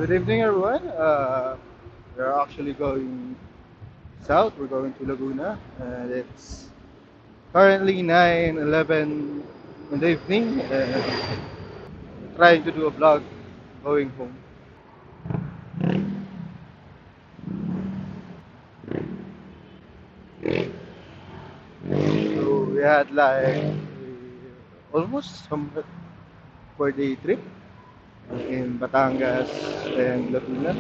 Good evening, everyone. We're actually going south. We're going to Laguna, and it's currently 9:11 in the evening. And trying to do a vlog going home. So we had like almost somewhat 4-day trip in Batangas and Laguna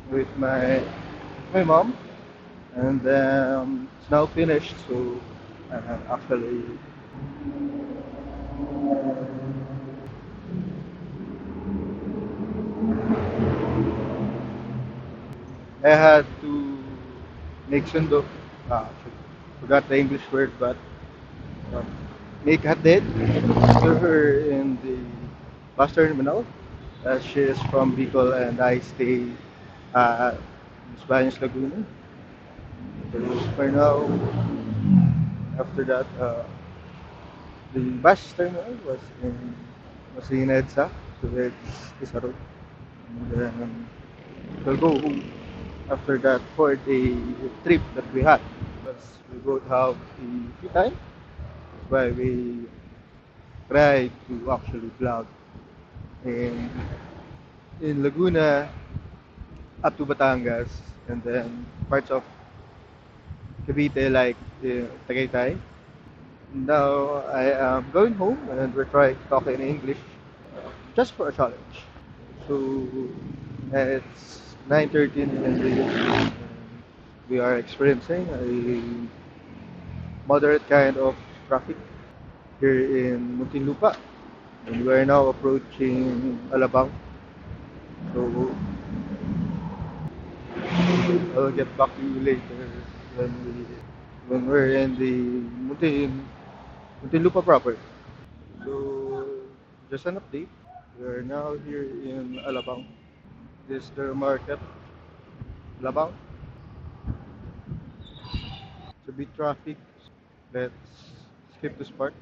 with my mom, and it's now finished. So actually I had to make sundo. Forgot the English word, but um, make hatid to her in the bus terminal. She is from Bicol and I stay in Spanish Laguna. So for now, after that, the bus terminal was in EDSA, so it's a road. And then we'll go home after that 4-day trip that we had. Because we both have the free time, that's why we try to actually vlog in Laguna up to Batangas and then parts of Cavite like Tagaytay. Now I am going home and we're trying to talk in English just for a challenge. So it's 9:13 in the evening. We are experiencing a moderate kind of traffic here in Muntinlupa. And we are now approaching Alabang. So I'll get back to you later when we're in the Muntinlupa proper. So just an update. We are now here in Alabang. This is the market, Alabang. It's a bit traffic. Let's skip this part.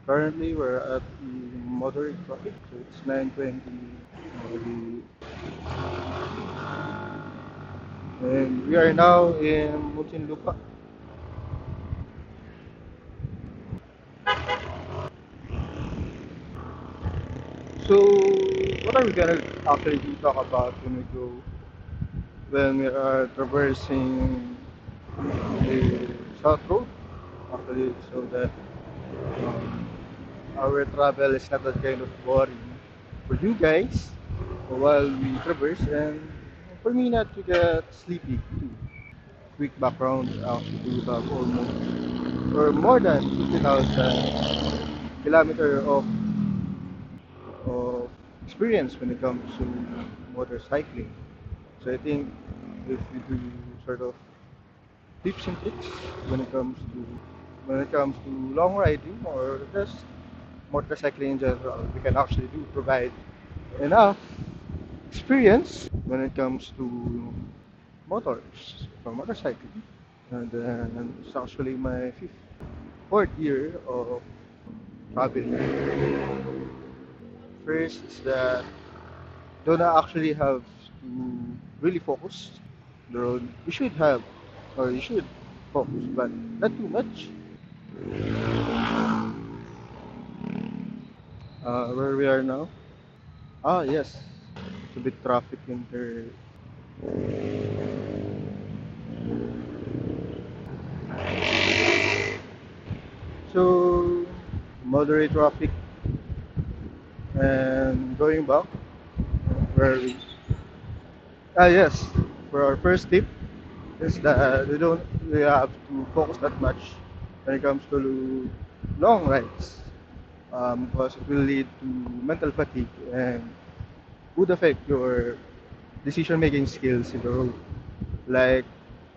Currently, we're at the moderate traffic, so it's 9:20 already, and we are now in Muntinlupa. So, what are we gonna actually talk about when we are traversing the South Road? Actually, so that um, our travel is not that kind of boring for you guys while we traverse, and for me not to get sleepy too. Quick background, actually we have almost or more than 50,000 kilometer of experience when it comes to motorcycling. So I think if we do sort of tips and tricks when it comes to long riding or just motorcycling in general, we can actually do provide enough experience when it comes to motors or motorcycling. And then it's actually my fourth year of traveling. First is that don't actually have to really focus the road. You should have, or you should focus, but not too much. Where we are now? Ah, yes. It's a bit traffic in there. So, moderate traffic and going back where we. Ah, yes. For our first tip is that we have to focus that much when it comes to long rides. Because it will lead to mental fatigue and would affect your decision making skills in the road. Like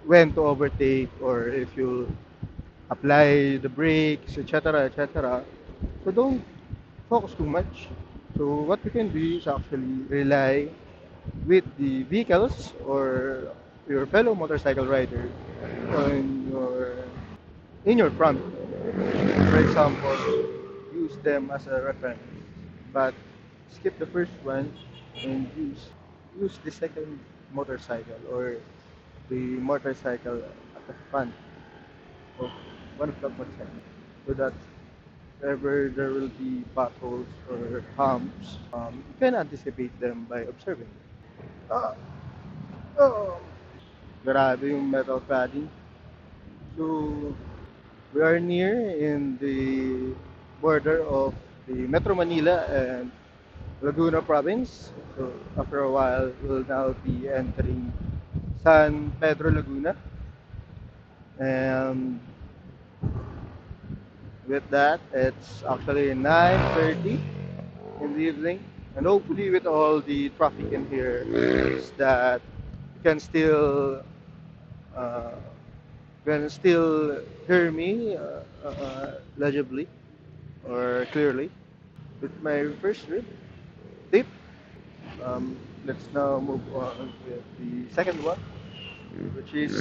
when to overtake or if you apply the brakes, etc. etc. So don't focus too much. So what you can do is actually rely with the vehicles or your fellow motorcycle rider on in your front. For example, use them as a reference, but skip the first one and use the second motorcycle or the motorcycle at the front of one of the motorcycles so that wherever there will be potholes or humps, you can anticipate them by observing. Ah, oh, grabe yung metal cladding. So, we are near in the border of the Metro Manila and Laguna province. So, after a while, we'll now be entering San Pedro Laguna. And with that, it's actually 9:30 in the evening. And hopefully, with all the traffic in here, is that you uh, can still hear me legibly or clearly. With my first tip, let's now move on with the second one, which is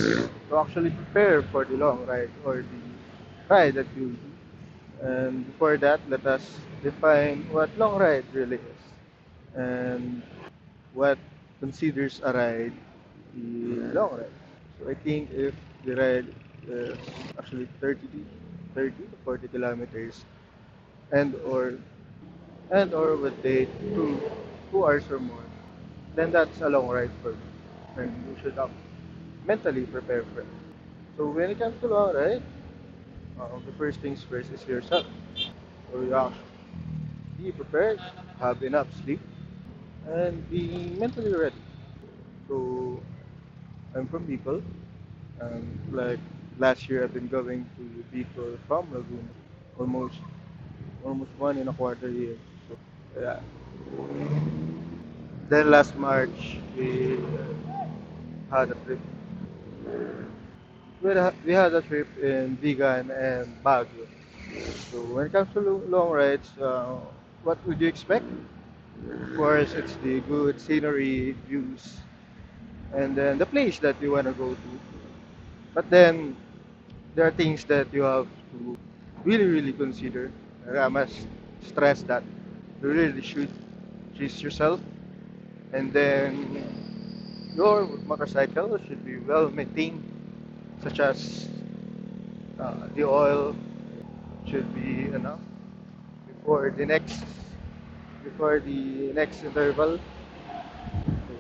to actually prepare for the long ride or the ride that you do. And before that, let us define what long ride really is and what considers a ride the long ride. So I think if the ride is actually 30 to 40 kilometers and or would take 2 hours or more, then that's a long ride for me. And you should have mentally prepare for it. So when it comes to long ride, the first things first is yourself. So you have to be prepared, have enough sleep, and be mentally ready. So I'm from Bicol, and like last year I've been going to Bicol from Laguna, almost 1.25 years. So yeah. Then last March we had a trip. We had a trip in Vigan and Baguio. So when it comes to long rides, what would you expect? Of course, it's the good scenery, views, and then the place that you want to go to. But then there are things that you have to really consider. I must stress that you really should choose yourself, and then your motorcycle should be well maintained, such as the oil should be enough before the next interval. So,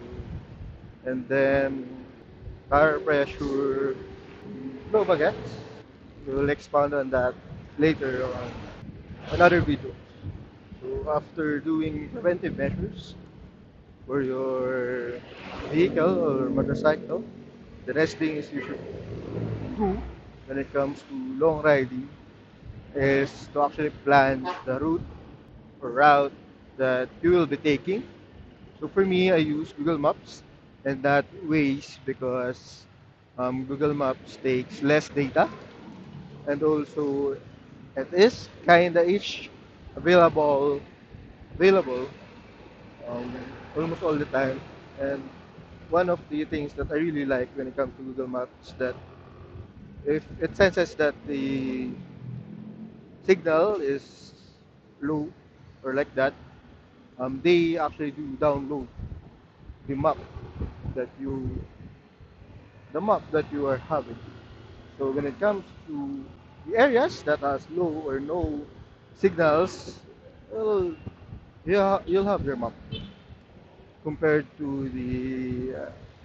and then tire pressure, low bagets. We'll expound on that later on another video. So after doing preventive measures for your vehicle or motorcycle, the next thing is you should do when it comes to long riding is to actually plan the route that you will be taking. So for me, I use Google Maps and that Waze because Google Maps takes less data and also it is kinda each available available um, almost all the time. And one of the things that I really like when it comes to Google Maps is that if it senses that the signal is low or like that, they actually do download the map that you are having. So when it comes to the areas that has low or no signals, well, you'll have your map compared to the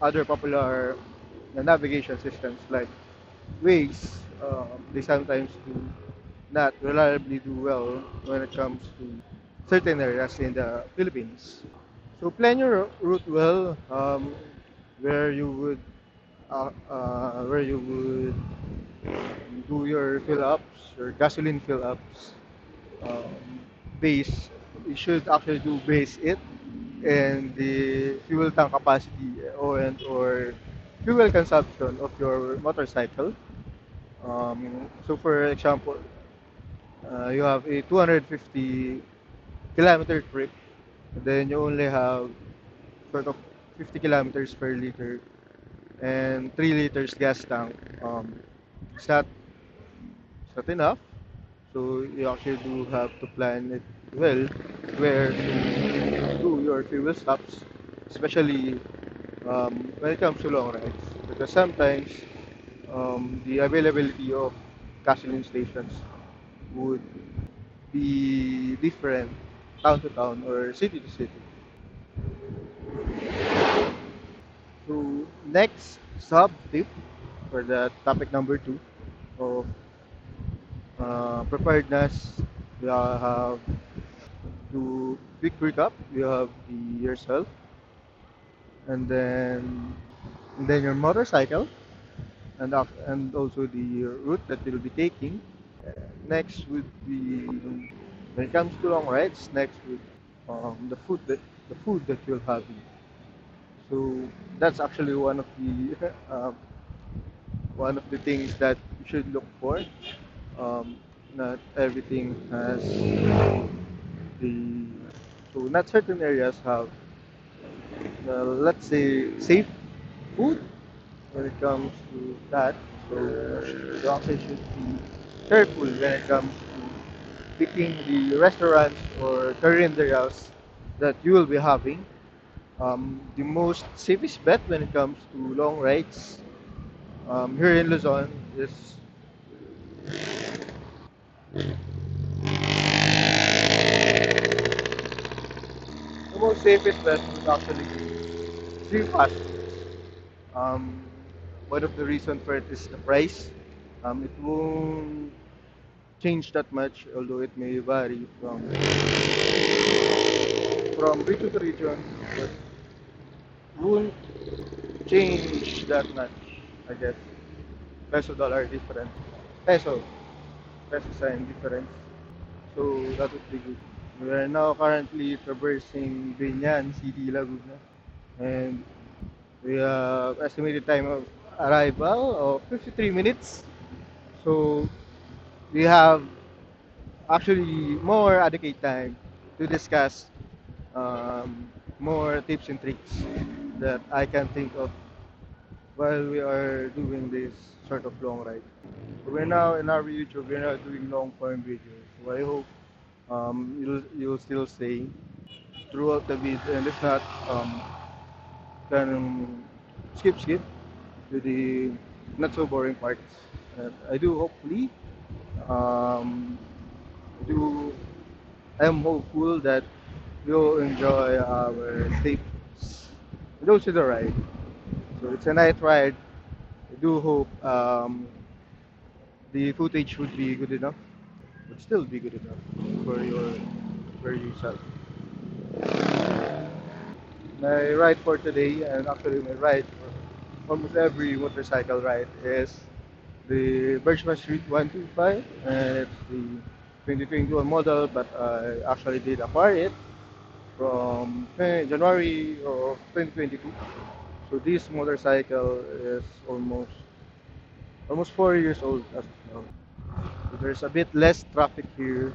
other popular navigation systems like Waze. They sometimes do not reliably do well when it comes to certain areas in the Philippines. So plan your route well, where you would do your fill ups, your gasoline fill ups. Um, base you should actually do base it and the fuel tank capacity or fuel consumption of your motorcycle. So for example, you have a 250 kilometer trip, then you only have sort of 50 kilometers per liter and 3 liters gas tank. It's not enough. So you actually do have to plan it well where to do your or fuel stops, especially when it comes to long rides, because sometimes the availability of gasoline stations would be different town to town or city to city. So next sub tip for the topic number two of preparedness, we have to quick recap. You have the yourself, and then your motorcycle, and also the route that you'll be taking. Next would be when it comes to long rides. Next would the food that you'll have. So that's actually one of the things that you should look for. Not everything has the so not certain areas have let's say safe food when it comes to that. So you actually should be careful when it comes to picking the restaurants or carinderias that you will be having. The most safest bet when it comes to long rides here in Luzon is the most safest bet would actually be Dream Fast. Um, one of the reasons for it is the price. It won't change that much, although it may vary from region to region, but won't change that much, I guess. Peso dollar difference. Peso, peso sign difference. So that would be good. We are now currently traversing Binyan City, Laguna, and we have estimated time of arrival of 53 minutes. So we have actually more adequate time to discuss more tips and tricks that I can think of while we are doing this sort of long ride. So we're now in our YouTube, we're now doing long form videos. So I hope you'll still stay throughout the video, and if not, then skip to the not so boring parts. I do hopefully um, do I am hopeful that you'll enjoy our tips. Those to the ride. So it's a night ride. I do hope the footage would be good enough. Would still be good enough for yourself. My ride for today, and actually my ride for almost every motorcycle ride, is the Birchman Street 125, and it's the 2021 model, but I actually did acquire it from January of 2022. So this motorcycle is almost 4 years old as of now. So there's a bit less traffic here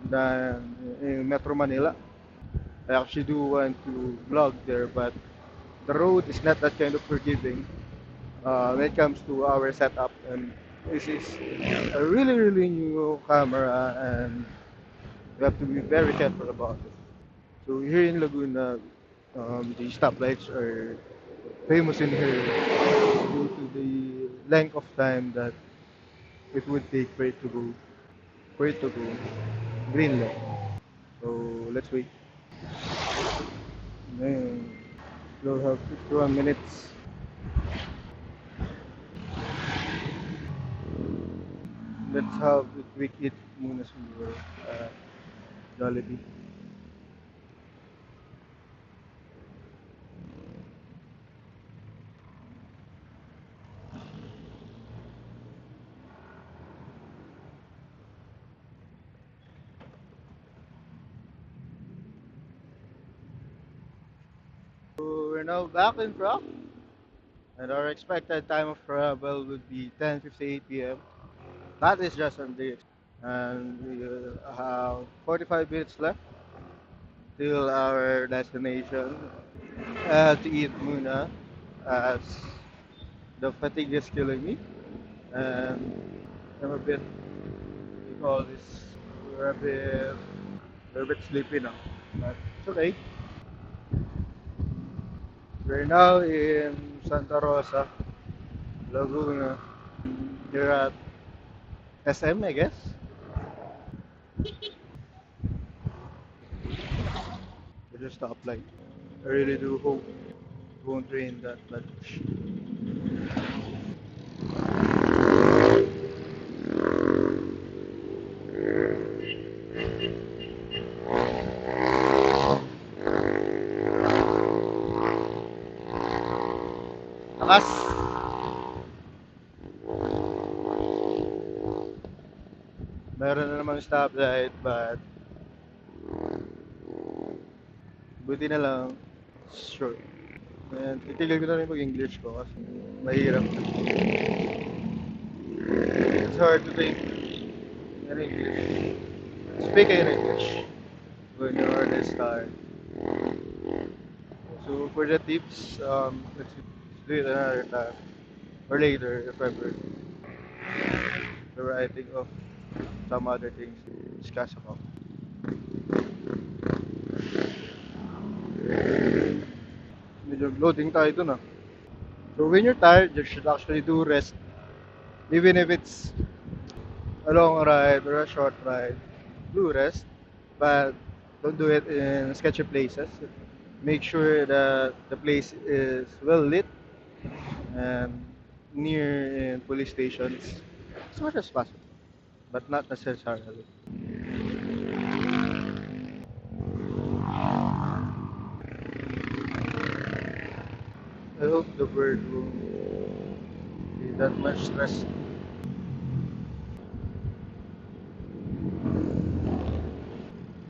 than in Metro Manila. I actually do want to vlog there, but the road is not that kind of forgiving when it comes to our setup. And this is a really new camera, and you have to be very careful about it. So here in Laguna, the stoplights are famous in here due to the length of time that it would take for it to go green light. So let's wait. Then we'll have 51 minutes. Let's have a quick eat muna siguro. Jollibee. So we're now back in truck, and our expected time of travel would be 10:58 p.m. That is just on the and we have 45 minutes left till our destination. To eat muna as the fatigue is killing me, and I'm a bit, we call this, we're a bit, we're a bit sleepy now. But it's okay. We're now in Santa Rosa, Laguna. You're at SM, I guess. There's a stoplight. I really do hope it won't rain that much. Lakas! Meron na namang stoplight, but buti na lang, sure. And titigil ko na rin pag-English ko kasi mahirap. It's hard to think in English. Speak in English when you're this time. So for the tips, let's do it another time or later if ever. Whenever I think of some other things to discuss about. Medyo loading tayo dun ah. So when you're tired, you should actually do rest. Even if it's a long ride or a short ride, do rest. But don't do it in sketchy places. Make sure that the place is well lit and near in police stations as much as possible, but not necessarily. I hope the bird will be that much stressed.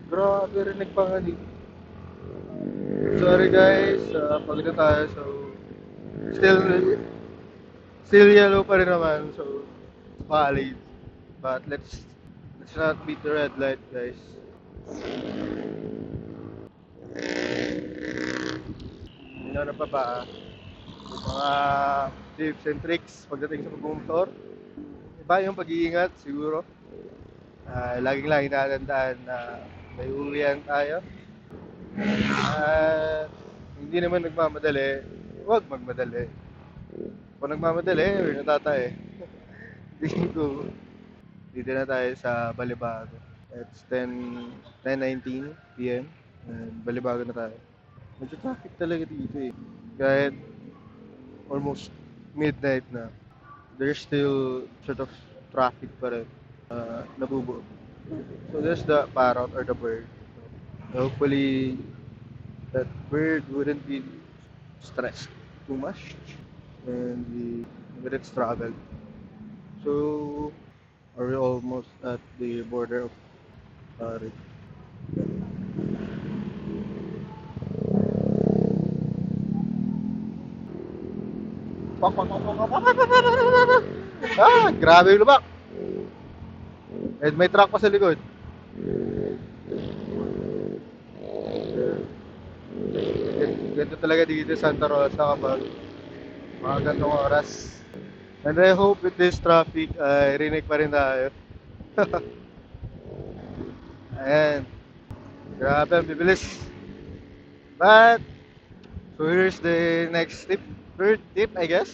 Grabe, rinig pa nga dito. Sorry guys, pagod na tayo. So, still, still yellow pa rin naman. So, it's valid. But let's not beat the red light, guys. Yun na pa ba? Mga tips and tricks pagdating sa pagmumotor. Iba yung pag-iingat, siguro. Laging natandaan na may uwian tayo. At hindi naman nagmamadali, huwag magmadali. Kung nagmamadali, we're natatay. Tingin ko, dito na tayo sa Balibago. It's 10:19 p.m. And Balibago na tayo. Medyo traffic talaga dito eh. Kahit almost midnight na, there's still sort of traffic pa rin nabubuo. So there's the parrot or the bird. Hopefully, that bird wouldn't be stressed too much and with its travel. So, are we almost at the border of Tarik? Ah, grabe yung lubak! And may truck pa sa likod. Ganito talaga dito sa Santa Rosa kapag mga gantong oras. And I hope with this traffic ay rinig pa rin tayo. Ayan. Grabe, ang bibilis. But, so here's the next tip. Third tip, I guess,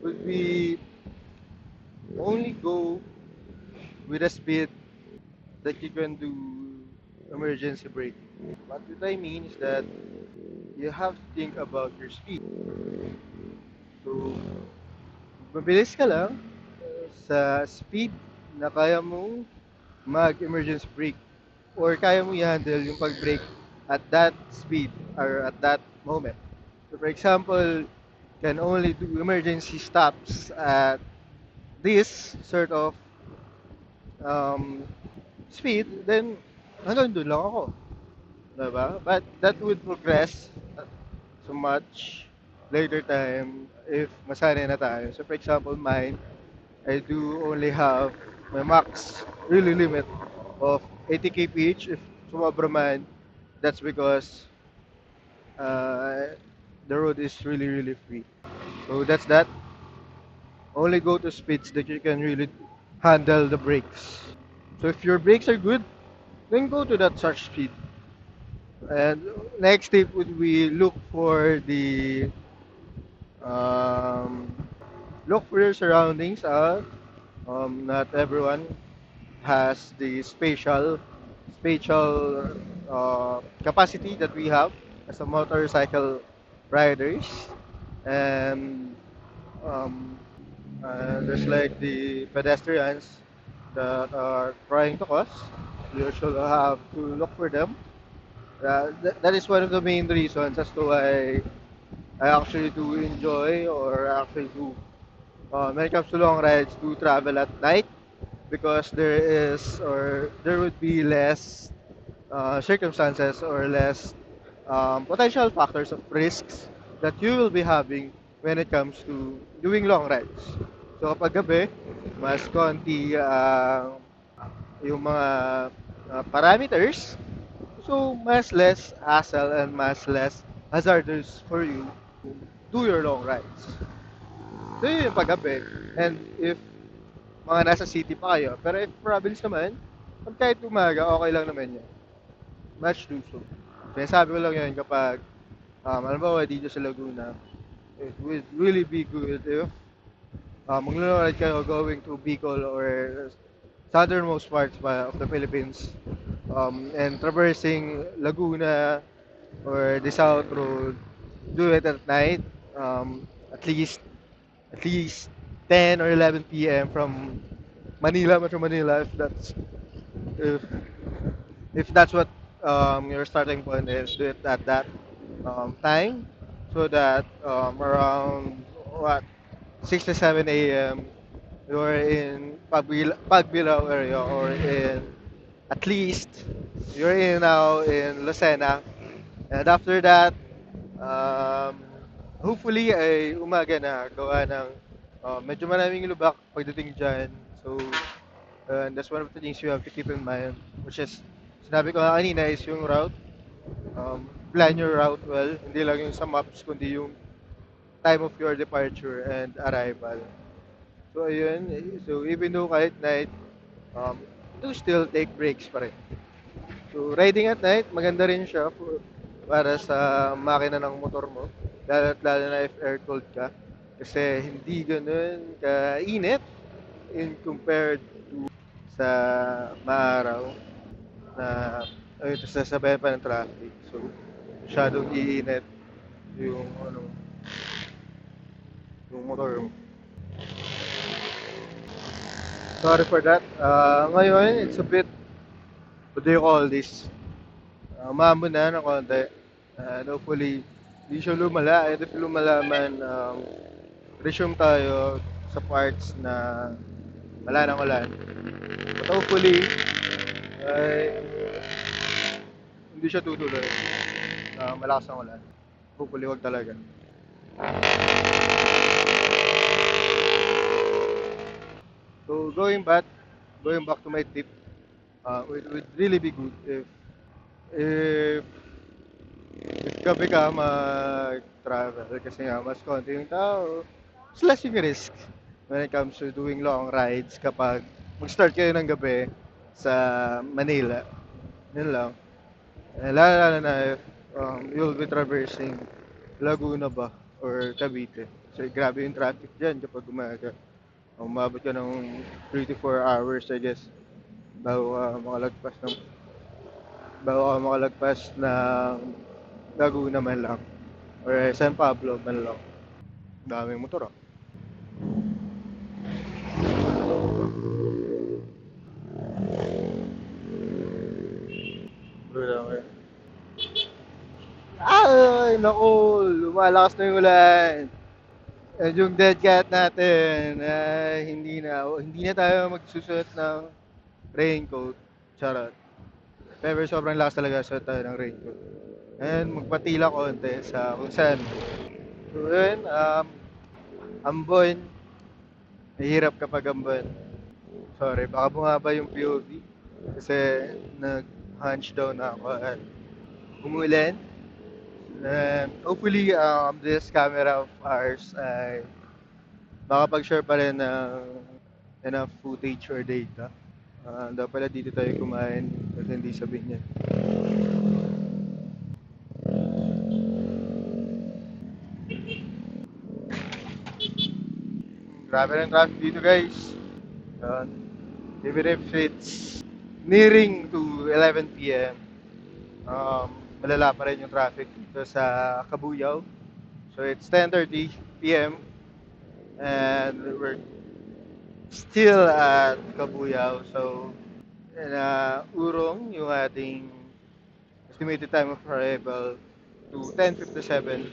would be only go with a speed that you can do emergency braking. What I mean is that you have to think about your speed. So, mabilis ka lang sa speed na kaya mong mag-emergency brake or kaya mo i-handle yung pag-brake at that speed or at that moment. So for example, can only do emergency stops at this sort of um, speed, then hanggang doon lang ako. Diba? But that would progress so much later time if masanay na tayo. So for example, mine, I do only have my max really limit of 80 kph. If sumobra man, that's because uh, the road is really free. So that's that. Only go to speeds that you can really handle the brakes. So if your brakes are good, then go to that such speed. And next tip would be um, look for your surroundings. Not everyone has the spatial capacity that we have as a motorcycle riders, and um, there's like the pedestrians that are trying to cross. You should have to look for them. That is one of the main reasons as to why I actually do enjoy or actually do when it comes to long rides, do travel at night because there would be less circumstances or less potential factors of risks that you will be having when it comes to doing long rides. So kapag gabi, mas konti ang yung mga parameters, so mas less hassle and mas less hazardous for you to do your long rides. So yun yung paggabi. And if mga nasa city pa kayo, pero if province naman, pag kahit umaga, okay lang naman yan. Much do so. Sinasabi ko lang yan kapag, halimbawa dito sa Laguna, it would really be good if maglalakad kayo going to Bicol or southernmost parts of the Philippines and traversing Laguna or the South Road, do it at night, at least 10 or 11 p.m. from Metro Manila, if if that's what your starting point is, do it at that time, so that around what 6 to 7 a.m. you're in Pagbilao area, or in at least you're in now in Lucena, and after that um, hopefully ay umaga na gawa ng medyo maraming lubak pagdating dyan. So and that's one of the things you have to keep in mind, which is, sinabi ko nga kanina, is yung route. Plan your route well, hindi lang yung sa maps, kundi yung time of your departure and arrival. So, ayun. So, even though kahit night, um, do still take breaks pa rin. So, riding at night, maganda rin siya para sa makina ng motor mo. Lalo na if air-cooled ka. Kasi hindi ganun kainit in compared sa maaraw na ay sasabay pa ng traffic. So, masyadong iinit yung yung motor mo. Sorry for that. Ngayon, it's a bit, what do you call this? Umambon na ng konti. And hopefully, di siya lumala. And if lumala man, resume tayo sa parts na wala nang ulan. But hopefully, ay hindi siya tutuloy. Malakas ang ulan. Hopefully, wag talaga. So going back to my tip, it would really be good if gabi ka mag-travel kasi nga mas konti yung tao, mas less yung risk when it comes to doing long rides kapag mag-start kayo ng gabi sa Manila. Yun lang. Lalo na if you'll be traversing Laguna ba or Cavite. So grabe yung traffic dyan kapag umaga. Umabot ka ng 3 to 4 hours, I guess, bago ka makalagpas ng Laguna man lang or San Pablo man lang. Daming motor ah. Grabe. Ay, naku, lumalakas na yung ulan. At yung dead cat natin, ay hindi na tayo magsusuot ng raincoat. Charot. Pero sobrang lakas talaga suot tayo ng raincoat. And magpatila konti sa kung saan. So yun, ambon. Mahirap kapag ambon. Sorry, baka bumaba yung POV. Kasi nag-hunch down na ako at umulan. And hopefully, this camera of ours ay makapag-share pa rin ng enough footage or data. Dapat pala dito tayo kumain at hindi sa binyan. Grabe ng traffic dito guys. Yun. Even if it's nearing to 11 p.m., malala pa rin yung traffic dito sa Kabuyao. So it's 10:30 p.m. and we're still at Kabuyao. So, urong yung ating estimated time of arrival to 10:57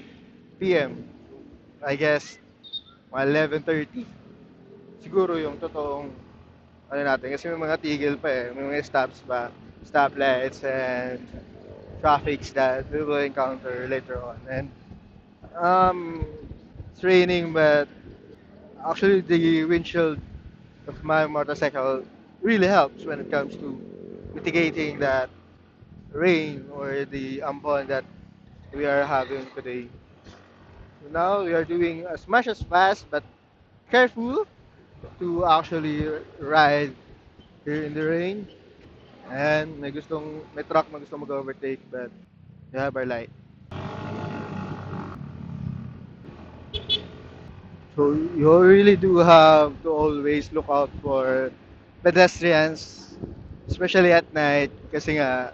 p.m. I guess mga 11:30 siguro yung totoong ano natin kasi may mga tigil pa eh, may mga stops pa, stoplights and traffics that we will encounter later on. And it's raining, but actually the windshield of my motorcycle really helps when it comes to mitigating that rain or the ambon that we are having today. So now we are doing as much as fast but careful to actually ride here in the rain. And may truck na gusto mag-overtake but we have our light. So you really do have to always look out for pedestrians, especially at night kasi nga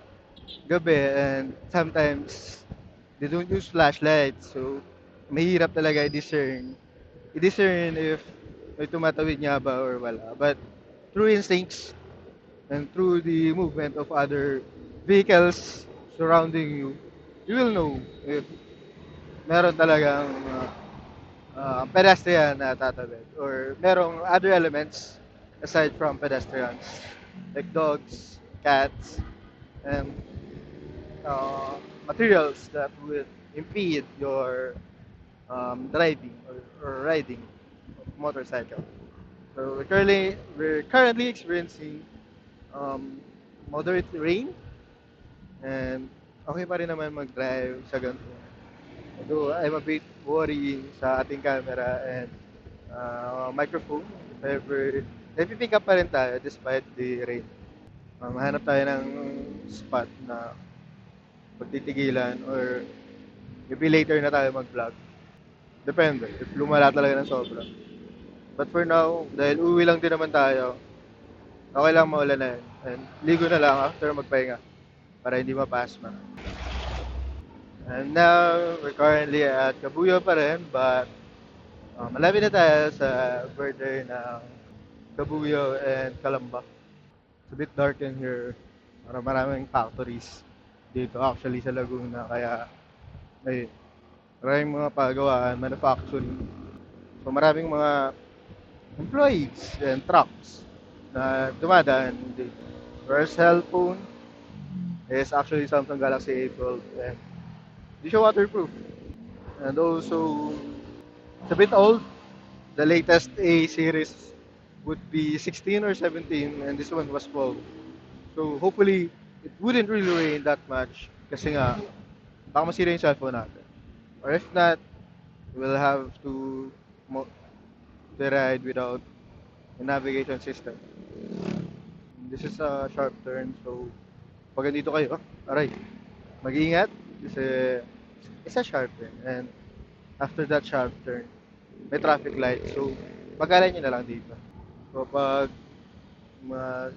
gabi and sometimes they don't use flashlights. So mahirap talaga i-discern if may tumatawid nga ba or wala. But through instincts and through the movement of other vehicles surrounding you, you will know if meron talagang pedestrian na tatawid or merong other elements aside from pedestrians like dogs, cats, and uh, materials that would impede your driving or riding of motorcycle. So we're currently experiencing um, moderate rain and okay pa rin naman mag-drive sa ganito. Although I'm a bit worrying sa ating camera and microphone. If ever, napipick up pa rin tayo despite the rain. Hanap tayo ng spot na pagtitigilan or maybe later na tayo mag-vlog. Depende, if lumala talaga ng sobra. But for now, dahil uwi lang din naman tayo, okay lang maulan na yun. And ligo na lang after magpahinga para hindi mapasma. And now, we're currently at Kabuyo pa rin, but malapit na tayo sa border ng Kabuyo and Calamba. It's a bit dark in here. Maraming factories dito actually sa Laguna, kaya may maraming mga pagawaan, manufacturing. So maraming mga employees and trucks na dumadaan dito. Our cellphone is actually Samsung Galaxy A12 and di siya waterproof. And also, it's a bit old. The latest A series would be 16 or 17 and this one was 12. So hopefully, it wouldn't really rain that much kasi nga, baka masira yung cellphone natin. Or if not, we'll have to ride without a navigation system. This is a sharp turn, so pag nandito kayo, aray, mag-iingat kasi it's a sharp turn. And after that sharp turn, may traffic light. So, pag-alay nyo na lang dito. So, pag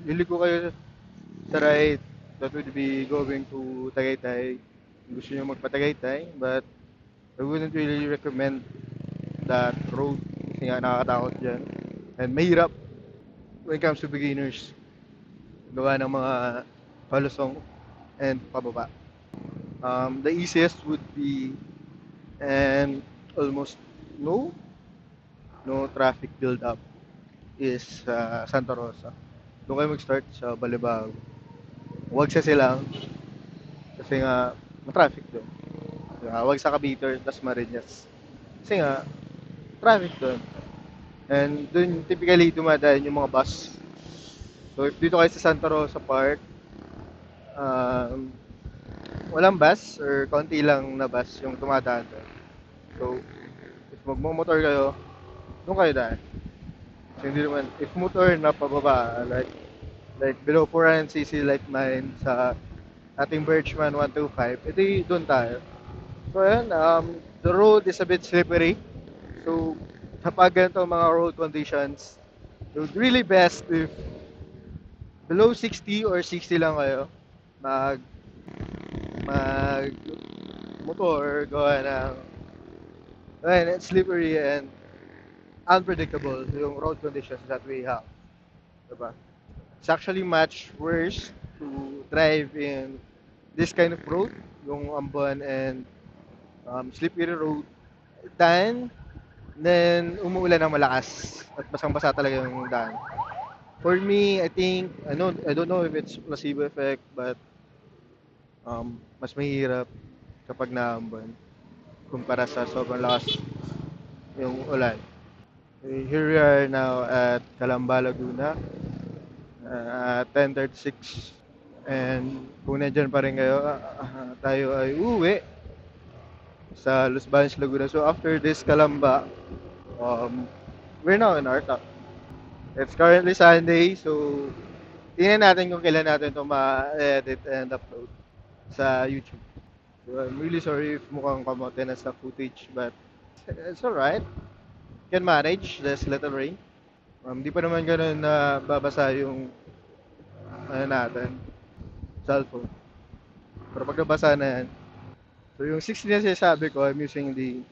liliko kayo sa ride, that would be going to Tagaytay. Gusto nyo magpa-Tagaytay, but I wouldn't really recommend that road kasi nga nakakatakot dyan. And mahirap when it comes to beginners. Gawa ng mga palusong and pababa. The easiest would be and almost no traffic build up is Santa Rosa. Doon kayo mag-start sa Balibago. Huwag sa Silang kasi nga traffic doon. Huwag sa Cavite, tas Marinas. Kasi nga traffic doon. And doon typically dumadaan yung mga bus. So if dito kayo sa Santa Rosa Park, walang bus or konti lang na bus yung dumadaan doon. So if magmo-motor kayo, doon kayo daan. So hindi naman, if motor na pababa, like below 400cc like mine sa ating Birchman 125, edi doon tayo. So ayan, the road is a bit slippery. So kapag ganito mga road conditions, it would really best if below 60 or 60 lang kayo mag mag motor gawa ng ayun, it's slippery and unpredictable yung road conditions that we have, diba? It's actually much worse to drive in this kind of road, yung Ambon and slippery road, than then umuulan ng malakas at basang-basa talaga yung daan. For me, I don't know if it's placebo effect, but mas mahirap kapag naambon kumpara sa sobrang lakas yung ulan. Here we are now at Calamba, Laguna, at 10:36. And kung nandyan pa rin kayo, tayo ay uuwi sa Los Baños, Laguna. So after this Calamba, um, we're now in Arta. It's currently Sunday, so tingnan natin kung kailan natin ito ma-edit and upload sa YouTube. So I'm really sorry if mukhang kamote na sa footage, but it's alright. Can manage this little rain. Di pa naman ganun na babasa yung ano natin, cellphone. Pero pag nabasa na yan, so yung 60 na sinasabi ko, I'm using the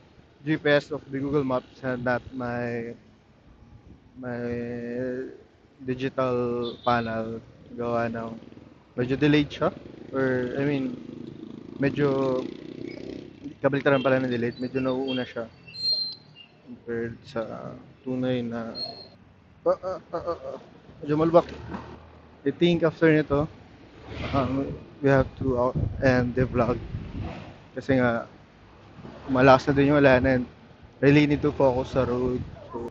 GPS of the Google Maps and not my digital panel gawa ng medyo delayed siya. Or, I mean, medyo kabaliktaran pala ng delayed. Medyo nauuna siya compared sa tunay na medyo malubak. I think after nito, we have to end the vlog. Kasi nga, malakas na din yung ulan and really need to focus sa road. So,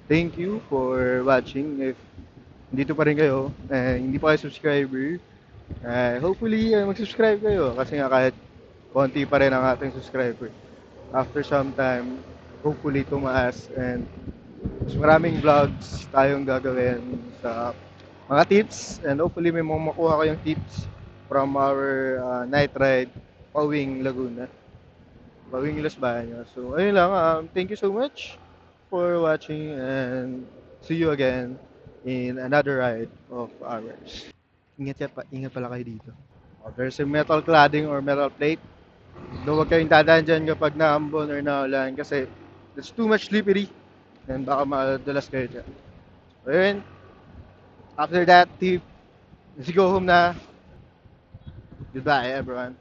thank you for watching. If dito pa rin kayo, hindi pa kayo subscriber, hopefully mag-subscribe kayo. Kasi nga kahit konti pa rin ang ating subscriber. After some time, hopefully tumaas and mas maraming vlogs tayong gagawin sa mga tips and hopefully may mga makuha kayong tips from our night ride pauwing Laguna, pauwing Los Baños. So ayun lang, thank you so much for watching and see you again in another ride of ours. Ingat pala kayo dito. There's a metal cladding or metal plate. Huwag kayong dadaan dyan kapag naambon or naulan kasi it's too much slippery and baka madalas kayo dyan. So yun, after that tip, let's go home na. Goodbye everyone.